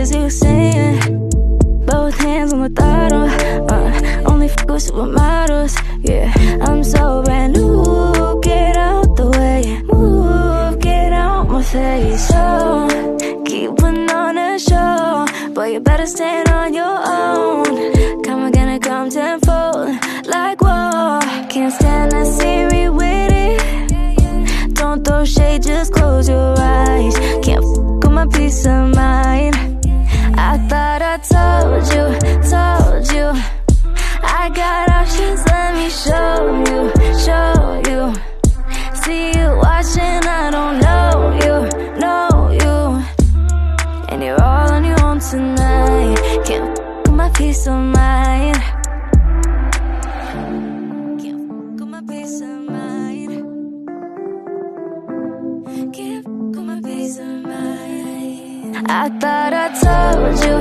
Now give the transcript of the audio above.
as you saying. Both hands on the throttle, only f*** with supermodels, yeah. I'm so brand new, get out the way. Move, get out my face. So, keep putting on a show, but you better stand on your own. Gonna come tenfold, like whoa. Can't stand to see me with it. Don't throw shade, just close your eyes. Can't f*** with my peace of mind. I thought I told you I got options, let me show you. See you watching, I don't know you. And you're all on your own tonight. Can't f*** with my peace of mind. Can't f*** with my peace of mind. Can't f*** with my peace of mind. I thought I told you